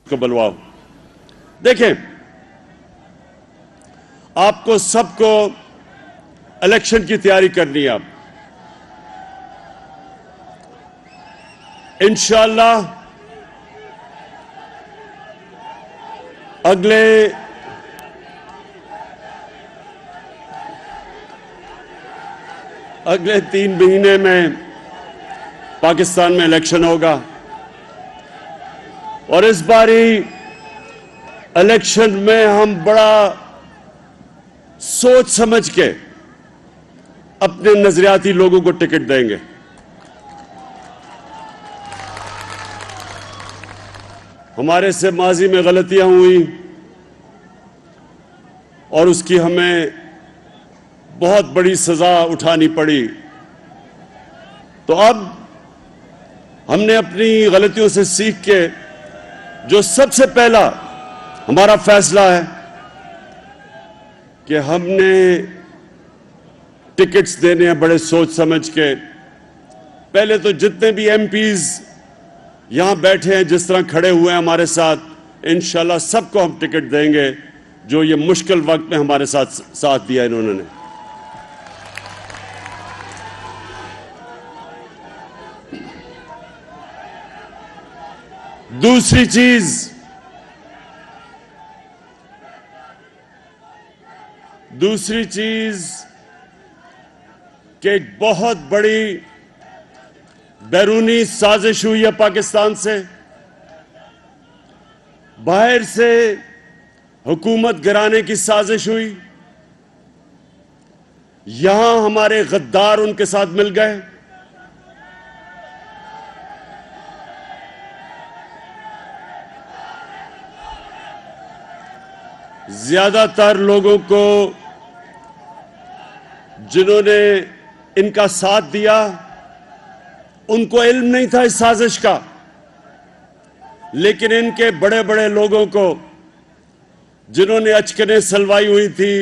کو بلواؤ. دیکھیں آپ کو سب کو الیکشن کی تیاری کرنی ہے. اب انشاءاللہ اگلے اگلے 3 مہینے میں پاکستان میں الیکشن ہوگا اور اس باری الیکشن میں ہم بڑا سوچ سمجھ کے اپنے نظریاتی لوگوں کو ٹکٹ دیں گے. ہمارے سے ماضی میں غلطیاں ہوئی اور اس کی ہمیں بہت بڑی سزا اٹھانی پڑی. تو اب ہم نے اپنی غلطیوں سے سیکھ کے جو سب سے پہلا ہمارا فیصلہ ہے کہ ہم نے ٹکٹس دینے ہیں بڑے سوچ سمجھ کے. پہلے تو جتنے بھی ایم پیز یہاں بیٹھے ہیں جس طرح کھڑے ہوئے ہیں ہمارے ساتھ, انشاءاللہ سب کو ہم ٹکٹ دیں گے جو یہ مشکل وقت میں ہمارے ساتھ دیا انہوں نے. دوسری چیز کہ ایک بہت بڑی بیرونی سازش ہوئی ہے پاکستان سے. باہر سے حکومت گرانے کی سازش ہوئی. یہاں ہمارے غدار ان کے ساتھ مل گئے. زیادہ تر لوگوں کو جنہوں نے ان کا ساتھ دیا ان کو علم نہیں تھا اس سازش کا, لیکن ان کے بڑے بڑے لوگوں کو جنہوں نے اچکنیں سلوائی ہوئی تھی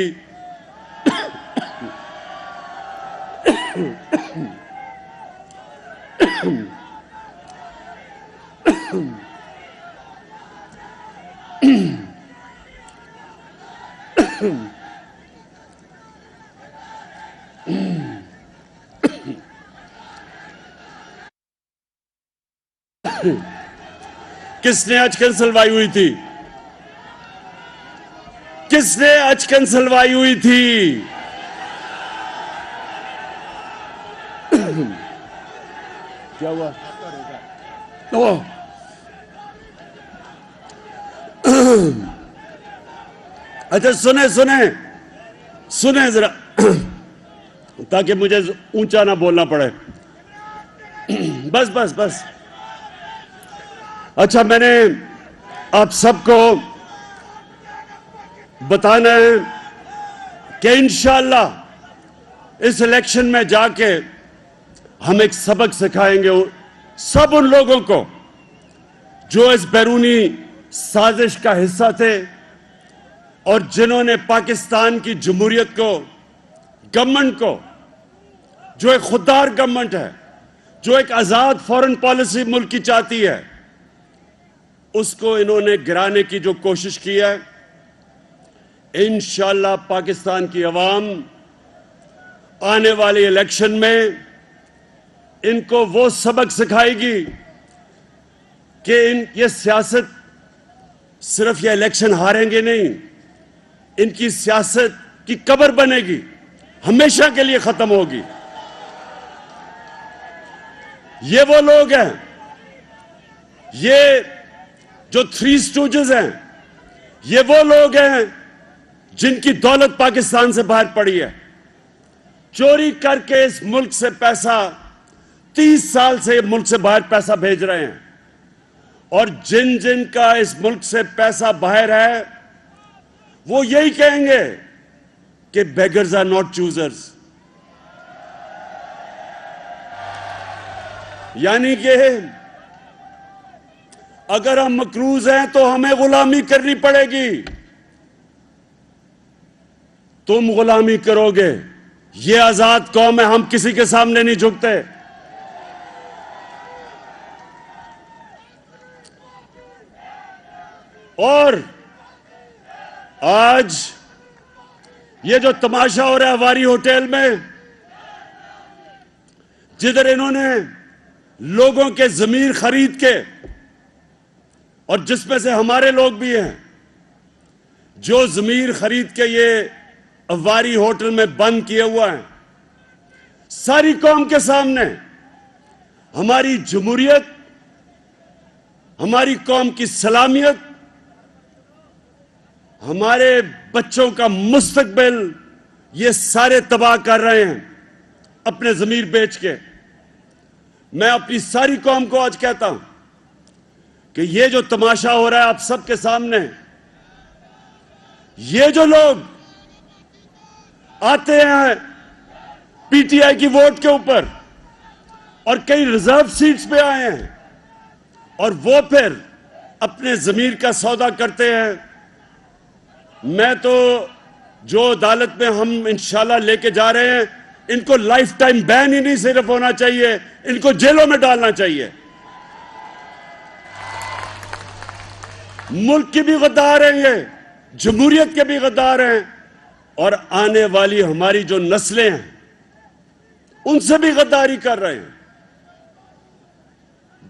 کس نے اچکن سلوائی ہوئی تھی؟ کس نے اچکن سلوائی ہوئی تھی؟ کیا ہوا؟ اچھا سنیں ذرا تاکہ مجھے اونچا نہ بولنا پڑے. بس اچھا, میں نے آپ سب کو بتانا ہے کہ انشاءاللہ اس الیکشن میں جا کے ہم ایک سبق سکھائیں گے سب ان لوگوں کو جو اس بیرونی سازش کا حصہ تھے اور جنہوں نے پاکستان کی جمہوریت کو, گورنمنٹ کو, جو ایک خوددار گورنمنٹ ہے, جو ایک آزاد فارن پالیسی ملک کی چاہتی ہے, اس کو انہوں نے گرانے کی جو کوشش کی ہے. انشاءاللہ پاکستان کی عوام آنے والی الیکشن میں ان کو وہ سبق سکھائے گی کہ یہ سیاست صرف یہ الیکشن ہاریں گے نہیں, ان کی سیاست کی قبر بنے گی, ہمیشہ کے لیے ختم ہوگی. یہ وہ لوگ ہیں, یہ جو 3 اسٹوجز ہیں, یہ وہ لوگ ہیں جن کی دولت پاکستان سے باہر پڑی ہے. چوری کر کے اس ملک سے پیسہ 30 سال سے ملک سے باہر پیسہ بھیج رہے ہیں, اور جن کا اس ملک سے پیسہ باہر ہے وہ یہی کہیں گے کہ beggars are not choosers. یعنی کہ اگر ہم مقروض ہیں تو ہمیں غلامی کرنی پڑے گی. تم غلامی کرو گے, یہ آزاد قوم ہے, ہم کسی کے سامنے نہیں جھکتے. اور آج یہ جو تماشا ہو رہا ہے ہماری ہوٹل میں، جدھر انہوں نے لوگوں کے ضمیر خرید کے، اور جس میں سے ہمارے لوگ بھی ہیں، جو ضمیر خرید کے یہ ہماری ہوٹل میں بند کیے ہوا ہیں، ساری قوم کے سامنے ہماری جمہوریت، ہماری قوم کی سلامیت، ہمارے بچوں کا مستقبل یہ سارے تباہ کر رہے ہیں اپنے ضمیر بیچ کے۔ میں اپنی ساری قوم کو آج کہتا ہوں کہ یہ جو تماشا ہو رہا ہے آپ سب کے سامنے، یہ جو لوگ آتے ہیں پی ٹی آئی کی ووٹ کے اوپر اور کئی ریزرو سیٹس پہ آئے ہیں اور وہ پھر اپنے ضمیر کا سودا کرتے ہیں، میں تو جو عدالت میں ہم انشاءاللہ لے کے جا رہے ہیں، ان کو لائف ٹائم بین ہی نہیں صرف ہونا چاہیے، ان کو جیلوں میں ڈالنا چاہیے۔ ملک کی بھی غدار ہیں، یہ جمہوریت کے بھی غدار ہیں، اور آنے والی ہماری جو نسلیں ہیں ان سے بھی غداری کر رہے ہیں۔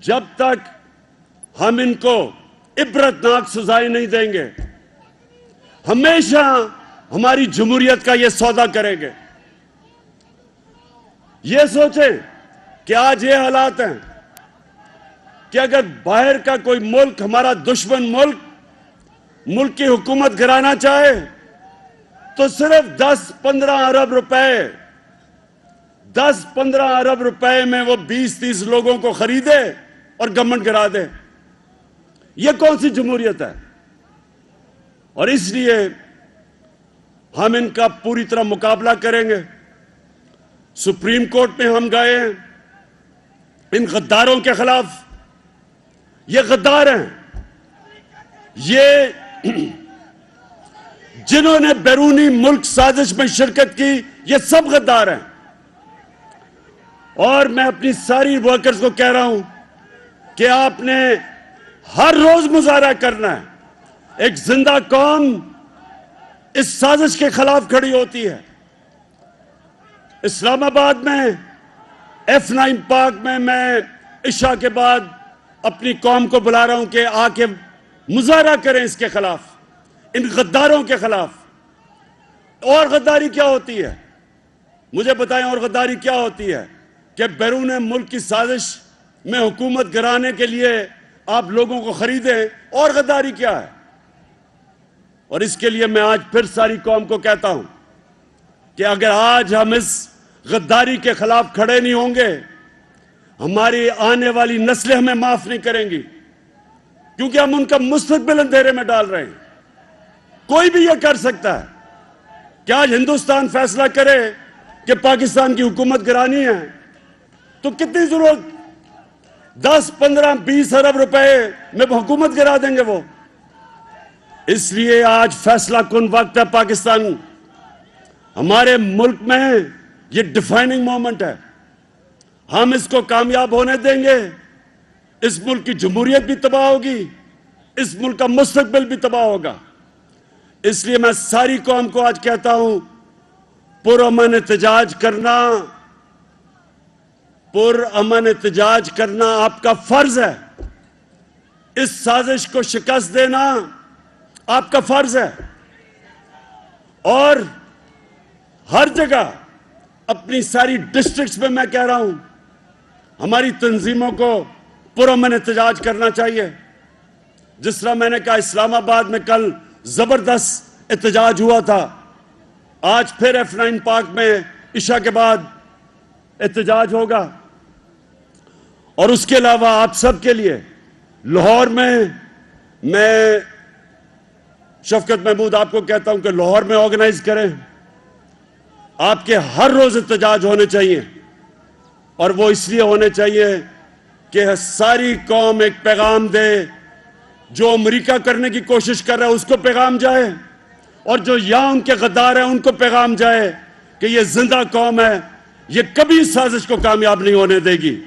جب تک ہم ان کو عبرتناک سزائیں نہیں دیں گے، ہمیشہ ہماری جمہوریت کا یہ سودا کریں گے۔ یہ سوچیں کہ آج یہ حالات ہیں کہ اگر باہر کا کوئی ملک، ہمارا دشمن ملک کی حکومت گرانا چاہے تو صرف 10-15 ارب روپے 10-15 ارب روپے میں وہ 20-30 لوگوں کو خریدے اور گورنمنٹ گرا دے۔ یہ کون سی جمہوریت ہے؟ اور اس لیے ہم ان کا پوری طرح مقابلہ کریں گے۔ سپریم کورٹ میں ہم گئے ہیں ان غداروں کے خلاف۔ یہ غدار ہیں، یہ جنہوں نے بیرونی ملک سازش میں شرکت کی، یہ سب غدار ہیں۔ اور میں اپنی ساری ورکرز کو کہہ رہا ہوں کہ آپ نے ہر روز مظاہرہ کرنا ہے۔ ایک زندہ قوم اس سازش کے خلاف کھڑی ہوتی ہے۔ اسلام آباد میں F9 پارک میں عشاء کے بعد اپنی قوم کو بلا رہا ہوں کہ آ کے مظاہرہ کریں اس کے خلاف، ان غداروں کے خلاف۔ اور غداری کیا ہوتی ہے؟ مجھے بتائیں اور غداری کیا ہوتی ہے؟ کہ بیرون ملک کی سازش میں حکومت گرانے کے لیے آپ لوگوں کو خریدیں۔ اور غداری کیا ہے؟ اور اس کے لیے میں آج پھر ساری قوم کو کہتا ہوں کہ اگر آج ہم اس غداری کے خلاف کھڑے نہیں ہوں گے، ہماری آنے والی نسلیں ہمیں معاف نہیں کریں گی، کیونکہ ہم ان کا مستقبل اندھیرے میں ڈال رہے ہیں۔ کوئی بھی یہ کر سکتا ہے کہ آج ہندوستان فیصلہ کرے کہ پاکستان کی حکومت گرانی ہے، تو کتنی ضرورت 10-15-20 ارب روپے میں حکومت گرا دیں گے وہ۔ اس لیے آج فیصلہ کن وقت ہے پاکستان، ہمارے ملک میں یہ ڈیفائننگ مومنٹ ہے۔ ہم اس کو کامیاب ہونے دیں گے، اس ملک کی جمہوریت بھی تباہ ہوگی، اس ملک کا مستقبل بھی تباہ ہوگا۔ اس لیے میں ساری قوم کو آج کہتا ہوں، پرامن احتجاج کرنا آپ کا فرض ہے۔ اس سازش کو شکست دینا آپ کا فرض ہے، اور ہر جگہ اپنی ساری ڈسٹرکٹس میں میں کہہ رہا ہوں ہماری تنظیموں کو پرامن احتجاج کرنا چاہیے۔ جس طرح میں نے کہا اسلام آباد میں کل زبردست احتجاج ہوا تھا، آج پھر F9 پارک میں عشاء کے بعد احتجاج ہوگا۔ اور اس کے علاوہ آپ سب کے لیے لاہور میں شفقت محمود آپ کو کہتا ہوں کہ لاہور میں آرگنائز کریں۔ آپ کے ہر روز احتجاج ہونے چاہیے، اور وہ اس لیے ہونے چاہیے کہ ساری قوم ایک پیغام دے، جو امریکہ کرنے کی کوشش کر رہا ہے اس کو پیغام جائے، اور جو یہاں ان کے غدار ہیں ان کو پیغام جائے کہ یہ زندہ قوم ہے، یہ کبھی اس سازش کو کامیاب نہیں ہونے دے گی۔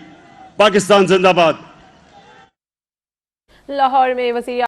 پاکستان زندہ باد۔ لاہور میں وزیر